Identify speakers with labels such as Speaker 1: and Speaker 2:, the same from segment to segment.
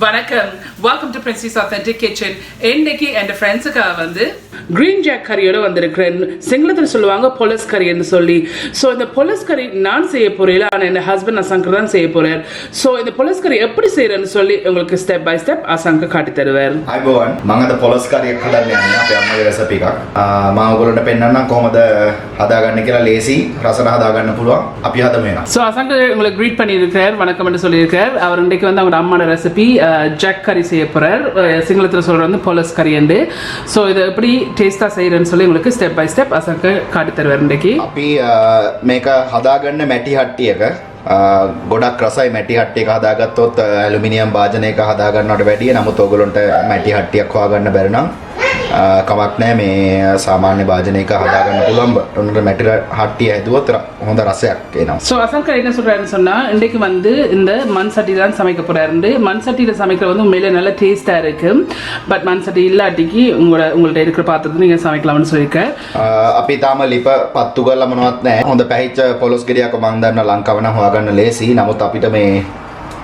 Speaker 1: வணக்கம். Welcome to Princy's Authentic Kitchen. இன்னைக்கு என் ஃப்ரெண்ட்ஸுக்காக வந்து கிரீன் ஜாக் கறியோட வந்திருக்கிறேன். சிங்களத்தில் சொல்லுவாங்க பொலஸ் கறின்னு சொல்லி. ஸோ இந்த பொலஸ் கறி நான் செய்ய போறேன், ஆனால் என் ஹஸ்பண்ட் அசங்கர் தான் செய்ய போறார். ஸோ இந்த பொலஸ் கறி எப்படி செய்யறேன்னு சொல்லி உங்களுக்கு ஸ்டெப் பை ஸ்டெப் අසංක காட்டி தருவார்.
Speaker 2: අයිබෝවන් මම අද පොලස් කරියක් හදන්න යන්නේ අපේ අම්මගේ රෙසිපි එකක්. මම ඔයගොල්ලන්ට පෙන්නන්නම් කොහොමද හදාගන්නේ කියලා ලේසි රසට හදාගන්න පුළුවන්. අපි හදමු එහෙනම්.
Speaker 1: ஸோ அசங்க உங்களை க்ரீட் பண்ணியிருக்கார், வணக்கம் என்று சொல்லியிருக்கார். அவர் இன்றைக்கு வந்து அவங்க அம்மாவோட ரெசிபி ஜாக் கறி செய்ய போறார். சிங்களத்தில் சொல்றது வந்து பொலஸ் கறி என்று. ஸோ இதை எப்படி டேஸ்டா செய்யறேன்னு சொல்லி உங்களுக்கு ஸ்டெப் பை ஸ்டெப் අසංක காட்டி தருவார். இன்றைக்கு
Speaker 2: අපි මේක හදාගන්න මැටි හට්ටියක ගොඩක් රසයි. මැටි හට්ටියක හදාගත්තොත් ඇලුමිනියම් භාජනයක හදාගන්නවට වැඩිය. නමුත් ඔයගොල්ලන්ට මැටි හට්ටියක් හොයාගන්න බැරි නම් කමක් නැහැ, මේ සාමාන්‍ය භාජනයක හදාගන්න පුළුවන්. උන්නට මැටි හට්ටිය හැදුවොත් හොඳ රසයක් එනවා.
Speaker 1: ஸோ அசங்கர் என்ன சொல்றாருன்னு சொன்னா, இன்றைக்கு வந்து இந்த மண் சட்டி தான் சமைக்க போறாரு. மண் சட்டியில் சமைக்கிறது வந்து உண்மையிலே நல்ல டேஸ்டா இருக்கு. பட் மண் சட்டி இல்லாட்டிக்கு உங்கள்ட்ட இருக்கிற பாத்திரத்தை நீங்க சமைக்கலாம்னு சொல்லியிருக்கேன்.
Speaker 2: අපි තාම ලිප පත්තු කරලා මොනවත් නැහැ. හොඳ පැහිච්ච පොලොස් ගෙඩියක් මම දන්න ලංකාව නම් හොයාගන්න ලේසි. නමුත් අපිට මේ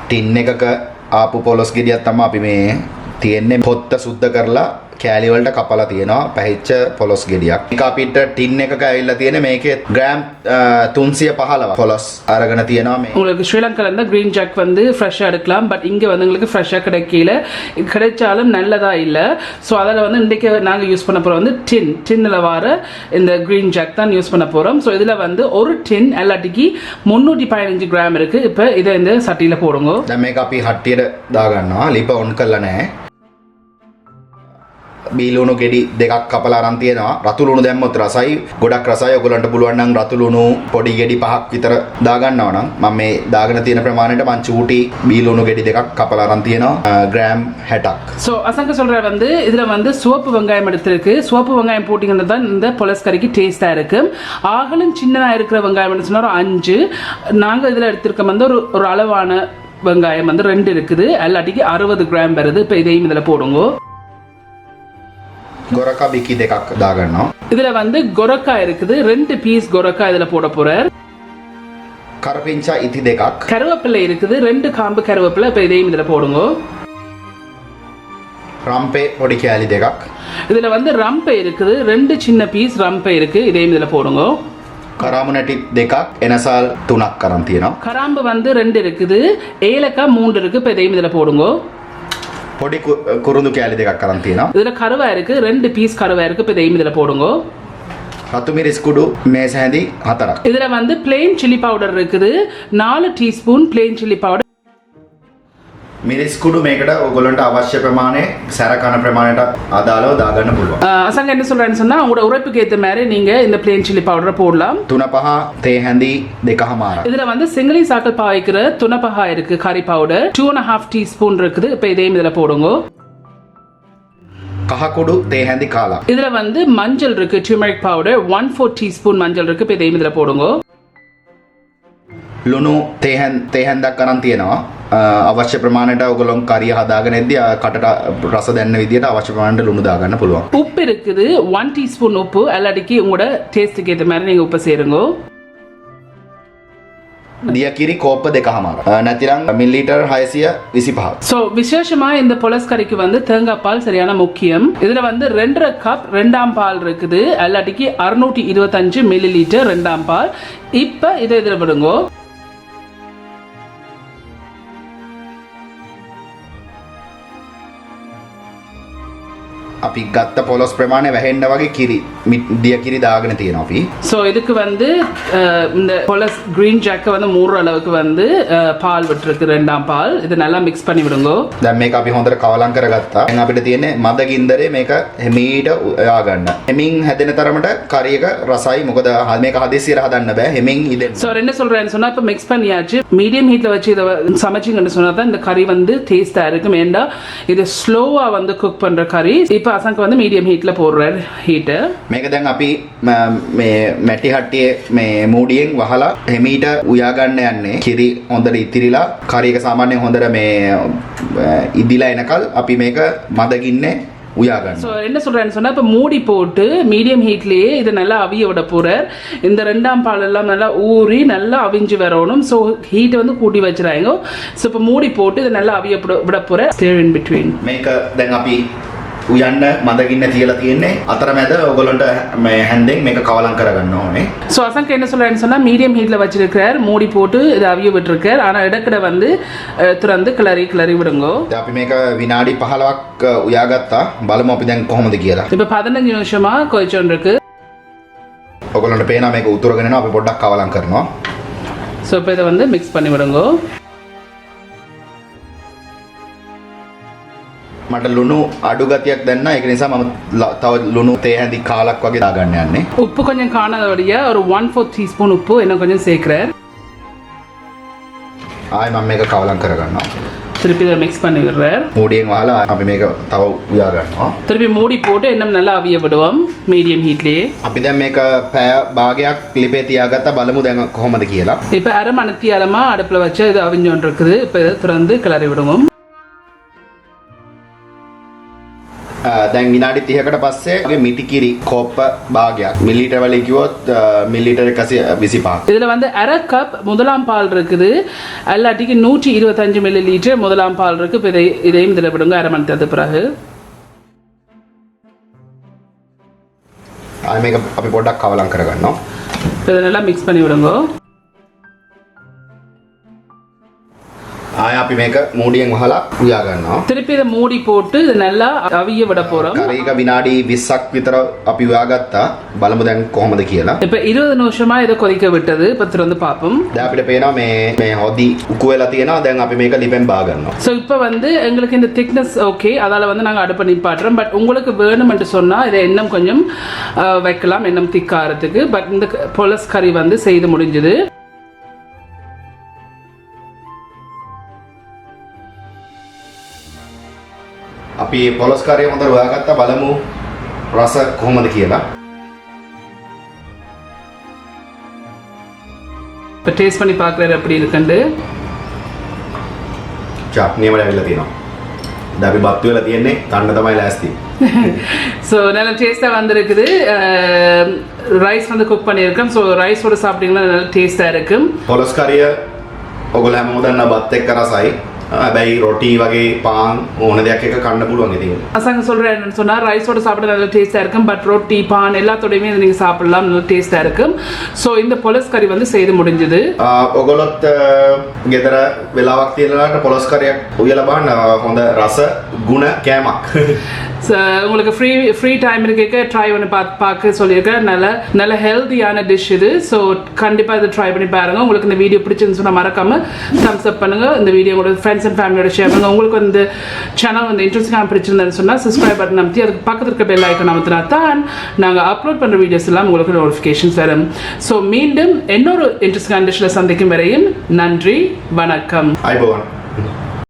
Speaker 2: ටින් එකක ආපු පොලොස් ගෙඩියක් තමයි අපි මේ තියෙන්නේ. පොත්ත සුද්ධ කරලා කෑලි වලට කපලා තියෙනවා පැහිච්ච පොලොස් ගෙඩියක්. මේක අපිට ටින් එකක ඇවිල්ලා තියෙන්නේ. මේකේ கிராம் 315 පොලොස් අරගෙන තියෙනවා. මේ
Speaker 1: உங்களுக்கு ஸ்ரீலங்கால இருந்து கிரீன் ஜாக் வந்து ஃப்ரெஷ்ஷாக எடுக்கலாம். பட் இங்கே வந்து உங்களுக்கு ஃப்ரெஷ்ஷாக கிடைக்கல, கிடைச்சாலும் நல்லதா இல்லை. ஸோ அதில் வந்து இன்றைக்கு நாங்கள் யூஸ் பண்ண போகிறோம் வந்து டின்னில் வர இந்த கிரீன் ஜாக் தான் யூஸ் பண்ண போகிறோம். ஸோ இதில் வந்து ஒரு டின் எல்லாட்டிக்கு 315 கிராம் இருக்குது. இப்போ இதை இந்த சட்டியில் போடுங்க.
Speaker 2: දැන් මේක අපි හට්ටියට දාගන්නවා. ලිප ඔන් කරලා නැහැ. බීලුණු ගෙඩි දෙකක් කපලා අරන් තියෙනවා. රතු ලුණු දැම්මොත් රසයි, ගොඩක් රසයි. ඔයගොල්ලන්ට පුළුවන් නම් රතු ලුණු පොඩි ගෙඩි 5ක් විතර දාගන්නවා නම් මම මේ දාගෙන තියෙන ප්‍රමාණයට මං චූටි බීලුණු ගෙඩි දෙකක් කපලා අරන් තියෙනවා. கிராம் 60ක්.
Speaker 1: ஸோ அசங்க சொல்கிற வந்து இதில் வந்து சிவப்பு வெங்காயம் எடுத்துருக்கு. சிவப்பு வெங்காயம் போட்டிங்கன்னா தான் இந்த பொலஸ் கறிக்கு டேஸ்ட்டாக இருக்கு. ஆகலும் சின்னதாக இருக்கிற வெங்காயம் சொன்னால் ஒரு 5. நாங்கள் இதில் எடுத்திருக்க வந்து ஒரு அளவான வெங்காயம் வந்து 2 இருக்குது. எல்லாட்டிக்கு 60 கிராம் வருது. இப்போ இதையும் இதில் போடுங்க.
Speaker 2: ගොරකා බිකි දෙකක් දාගන්නවා.
Speaker 1: இதுல வந்து கொரக்கா இருக்குது. 2 பீஸ் கொரக்கா இதுல போட போறார்.
Speaker 2: කරපිංචා ඉති දෙකක්.
Speaker 1: கருவேப்பிலை இருக்குது. 2 காம்பு கருவேப்பிலை. இப்போ இதையும் இதுல போடுங்க.
Speaker 2: රම්පේ පොඩි කෑලි දෙකක්.
Speaker 1: இதுல வந்து ரம்பை இருக்குது. 2 சின்ன பீஸ் ரம்பை இருக்கு. இதையும் இதுல போடுங்க.
Speaker 2: කරාමු නැටි දෙකක්. එනසල් 3ක් අරන් තියෙනවා.
Speaker 1: கராம்பு வந்து 2 இருக்குது. ஏலக்காய் 3 இருக்கு. இப்போ இதையும் இதுல போடுங்க.
Speaker 2: පොඩි කුරුඳු කෑලි දෙකක් අරන් තියෙනවා.
Speaker 1: இதுல கருவா இருக்கு. 2 பீஸ் கருவா இருக்கு. இப்போ இதையும் இதுல போடுங்க.
Speaker 2: රතු මිරිස් කුඩු මේස හැඳි 4ක්.
Speaker 1: இதுல வந்து plain chili powder இருக்குது. 4 டீஸ்பூன் plain chili powder.
Speaker 2: මිරිස් කුඩු මේකට ඔයගොල්ලන්ට අවශ්‍ය ප්‍රමාණය සැර කන ප්‍රමාණයට අදාළව දාගන්න පුළුවන්.
Speaker 1: அசங்க என்ன சொல்றேன்னு சொன்னா, உங்களோட உரைப்புக்கு ஏற்ற மாதிரி நீங்க இந்த plain chili powder போடலாம்.
Speaker 2: තුන පහ තේ හැඳි 2කමාරක්.
Speaker 1: இதுல வந்து சிங்களி சாக்கல் பாய்க்கிற துணப்பகா இருக்கு. கறி பவுடர் 2.5 டீஸ்பூன் இருக்குது. இப்போ இதையும் இதுல போடுங்க.
Speaker 2: කහ කුඩු තේ හැඳි කාලක්.
Speaker 1: இதுல வந்து மஞ்சள் இருக்கு. turmeric powder 1/4 டீஸ்பூன் மஞ்சள் இருக்கு. இப்போ இதையும் இதுல போடுங்க.
Speaker 2: ලුණු තේ හැන්දක් අරන් තියෙනවා. අවශ්‍ය ප්‍රමාණයට ඔයගොල්ලෝ කරිය හදාගෙන ඉද්දී කටට රස දැනෙන විදියට අවශ්‍ය ප්‍රමාණයට ලුණු දාගන්න පුළුවන්.
Speaker 1: உப்பு இருக்குது. 1 டீஸ்பூன் உப்பு. எல்லாட்டிக்கு உங்களோட டேஸ்ட்டுக்கு ஏற்ற மாதிரி நீங்க உப்பு சேருங்க.
Speaker 2: දියකිරි කෝප්ප 2කමාරක්. නැතිනම් මිලිලීටර් 625.
Speaker 1: ஸோ விசேஷமா இந்த பொலஸ் கறிக்கு வந்து தேங்காய் பால் சரியான முக்கியம். இதுல வந்து 2.5 கப் 2ஆம் பால் இருக்குது. எல்லாட்டிக்கு 625 மில்லிலீட்டர் 2ஆம் பால். இப்போ இதை இதில் விடுங்க.
Speaker 2: අපි ගත්ත පොලොස් ප්‍රමාණය වැහෙන්න වගේ කිරි දියකිරි දාගෙන තියෙනවා අපි.
Speaker 1: ஸோ இதுக்கு வந்து இந்த பொலஸ் கிரீன் ஜாக்கை வந்து 3 அளவுக்கு வந்து பால் விட்டுருக்கு. 2ஆம் பால். இது நல்லா மிக்ஸ் பண்ணி விடுங்க.
Speaker 2: දැන් මේක අපි හොඳට කවලම් කරගත්තා. දැන් අපිට තියෙන්නේ මද ගින්දරේ මේක හිමීට උයා ගන්න. හිමින් හැදෙන තරමට කරි එක රසයි. මොකද මේක හදිස්සියට හදන්න බෑ. හිමින් ඉදෙන්න.
Speaker 1: ஸோ என்ன சொல்றேன்னு சொன்னா, இப்போ மிக்ஸ் பண்ணியாச்சு. மீடியம் ஹீட்ல வச்சு இதை சமைச்சிங்கன்னு சொன்னா தான் இந்த கறி வந்து டேஸ்டா இருக்கும். ஏண்டா இது ஸ்லோவா வந்து குக் பண்ற கறி. இப்போ அசங்க வந்து மீடியம் ஹீட்ல போடுறாரு ஹீட்.
Speaker 2: මේක දැන් අපි මේ මැටි හට්ටියේ මේ මූඩියෙන් වහලා හිමීට උයා ගන්න යන්නේ. කිරි හොඳට ඉතිරිලා කරි එක සාමාන්‍යයෙන් හොඳට මේ ඉදිලා එනකල් අපි මේක මද ගින්නේ උයා ගන්න.
Speaker 1: ஸோ என்ன சொல்கிறேன்னு சொன்னால் இப்போ மூடி போட்டு மீடியம் ஹீட்லேயே இதை நல்லா அவிய விட போகிறார். இந்த 2ஆம் பால் எல்லாம் நல்லா ஊறி நல்லா அவிஞ்சு வரணும். ஸோ ஹீட்டை வந்து கூட்டி வச்சுறாங்க. ஸோ இப்போ மூடி போட்டு இதை நல்லா அவிய விட போகிறேன். Stare in between.
Speaker 2: මේක දැන් අපි උයන්න මදගින්න තියලා තියෙන්නේ අතරමැද ඔයගොල්ලන්ට මේ හැන්දෙන් මේක කවලම් කරගන්න ඕනේ.
Speaker 1: ஸோ அசங்க என்ன சொல்கிறேன்னு சொன்னால் மீடியம் ஹீட்டில் வச்சிருக்கிறார். மூடி போட்டு இதை அவிய விட்டுருக்கார். ஆனால் இடக்கிட வந்து திறந்து கிளறி விடுங்கோ.
Speaker 2: අපි මේක විනාඩි 15ක් උයාගත්තා. බලමු අපි දැන් කොහොමද කියලා.
Speaker 1: இப்போ 15 நிமிஷமாக கொதிச்சோன்னு இருக்கு.
Speaker 2: ඔයගොල්ලන්ට පේනවා මේක උතුරගෙන යනවා. අපි පොඩ්ඩක් කවලම් කරනවා.
Speaker 1: ஸோ இப்போ இதை வந்து மிக்ஸ் பண்ணி விடுங்கோ.
Speaker 2: මට ලුණු අඩු ගතියක් දැනනවා. ඒක නිසා මම තව ලුණු තේ හැඳි කාලක් වගේ දාගන්න යන්නේ.
Speaker 1: உப்பு கொஞ்சம் காணாதபடியா ஒரு 1/4 டீஸ்பூன் உப்பு என்ன கொஞ்சம் சேர்க்கிறார்.
Speaker 2: ආයෙ මම මේක කවලම් කරගන්නවා.
Speaker 1: திருப்பி இதை மிக்ஸ் பண்ணி விடுறார்.
Speaker 2: மூடிයෙන් වහලා අපි මේක තව උයා ගන්නවා.
Speaker 1: திருப்பி மூடி போட்டு இன்னும் நல்லா அவிய விடுவோம் மீடியம் ஹீட்லயே.
Speaker 2: අපි දැන් මේක පැය භාගයක් ලිපේ තියාගත්තා. බලමු දැන් කොහොමද කියලා.
Speaker 1: இப்போ அரை மணித்தியாலமா அடுப்பில் வச்சு இது அவிஞ்சோன்னு இருக்குது. இப்போ இதை திறந்து கிளறி விடுவோம்.
Speaker 2: දැන් විනාඩි 30කට පස්සේ මිටිකිරි කෝප්ප භාගයක් මිලිලීටර් වලින් කිව්වොත් මිලිලීටර් 125.
Speaker 1: இதுல வந்து அரை கப் முதலாம் பால் இருக்குது. அல்லாட்டிக்கு 125 மில்லி லிட்டர் முதலாம் பால் இருக்கு. இப்போ இதையும் இதில் விடுங்க அரை மணி நேரத்துக்கு பிறகு.
Speaker 2: ආයෙ මේක අපි පොඩ්ඩක් කවලම් කරගන්නවා.
Speaker 1: இப்போ இதை நல்லா மிக்ஸ் பண்ணி விடுங்க.
Speaker 2: ආයෙ අපි මේක மூடிයෙන් වහලා උයා ගන්නවා.
Speaker 1: திருப்பி இதை மூடி போட்டு இது நல்லா அவிய விட போறோம்.
Speaker 2: කරීක විනාඩි 20ක් විතර අපි උයාගත්තා. බලමු දැන් කොහොමද කියලා.
Speaker 1: இப்போ 20 நிமிஷமா இதை கொதிக்க விட்டது. இப்போ திறந்து பார்ப்போம்.
Speaker 2: දැන් අපිට පේනවා මේ හොදි උකු වෙලා තියෙනවා. දැන් අපි මේක ලිපෙන් බා ගන්නවා.
Speaker 1: ஸோ இப்போ வந்து எங்களுக்கு இந்த திக்னஸ் ஓகே, அதால் வந்து நாங்கள் அடுப்பை நிப்பாட்டுறோம். பட் உங்களுக்கு வேணுமென்று சொன்னால் இதை இன்னும் கொஞ்சம் வைக்கலாம், இன்னும் திக்காகிறதுக்கு. பட் இந்த பொலஸ் கறி வந்து செய்து முடிஞ்சுது.
Speaker 2: අපි පොලොස් කාර්යය හොඳට හොයාගත්තා. බලමු රස කොහොමද කියලා.
Speaker 1: இப்போ டேஸ்ட் பண்ணி பார்க்குறாரு எப்படி இருக்குண்டு.
Speaker 2: චට්නිය වල ඇවිල්ලා තියෙනවා. දැන් අපි බත් වෙලා තියෙන්නේ. කන්න තමයි ලෑස්ති.
Speaker 1: ஸோ நல்ல டேஸ்ட்டாக வந்திருக்குது. ரைஸ் வந்து குக் பண்ணியிருக்கோம். ஸோ ரைஸோட சாப்பிட்டீங்கன்னா நல்ல டேஸ்ட்டாக இருக்கும்.
Speaker 2: පොලොස් කාර්යය ඔයගොල්ලෝ හැමෝම දන්නා බත් එක්ක රසයි. හැබැයි රොටි වගේ පාන් ඕන දෙයක් එක කන්න පුළුවන් ඉතින්.
Speaker 1: அசங்க சொல்கிறேன் என்னன்னு சொன்னால் ரைஸோட சாப்பிட நல்ல டேஸ்ட்டாக இருக்கும். பட் ரொட்டி பான் எல்லாத்தோடையுமே இதை நீங்கள் சாப்பிடலாம், நல்ல டேஸ்ட்டாக இருக்கும். ஸோ இந்த பொலஸ் கறி வந்து செய்து முடிஞ்சது.
Speaker 2: ඔගොල්ලොත් ගෙදර වෙලාවක් තියෙනලාට පොලොස් කාර්යයක් උයලා බලන්න. හොඳ රස ගුණ කෑමක්.
Speaker 1: உங்களுக்கு ஃப்ரீ டைம் இருக்க ட்ரை பண்ணி பார்க்க சொல்லியிருக்கேன். நல்ல ஹெல்த்தியான டிஷ் இது. ஸோ கண்டிப்பாக இதை ட்ரை பண்ணி பாருங்கள். உங்களுக்கு இந்த வீடியோ பிடிச்சிருந்து சொன்னால் மறக்காமல் தம்ஸ் அப் பண்ணுங்கள். இந்த வீடியோ உங்களோட ஃப்ரெண்ட்ஸ் அண்ட் ஃபேமிலியோட ஷேர் பண்ணுங்கள். உங்களுக்கு இந்த சேனல் வந்து இன்ட்ரெஸ்டிங்காக பிடிச்சிருந்தேன்னு சொன்னால் சப்ஸ்கிரைப் பட்டன் அமைத்தி அதுக்கு பக்கத்தில் இருக்க பெல் ஐக்கன் அமைத்தினா தான் நாங்கள் அப்லோட் பண்ணுற வீடியோஸ் எல்லாம் உங்களுக்கு நோட்டிஃபிகேஷன்ஸ் வரும். ஸோ மீண்டும் இன்னொரு இன்ட்ரெஸ்டிங்கான டிஷ்ஷில் சந்திக்கும் வரையும் நன்றி, வணக்கம்.
Speaker 2: අයිබෝවන්.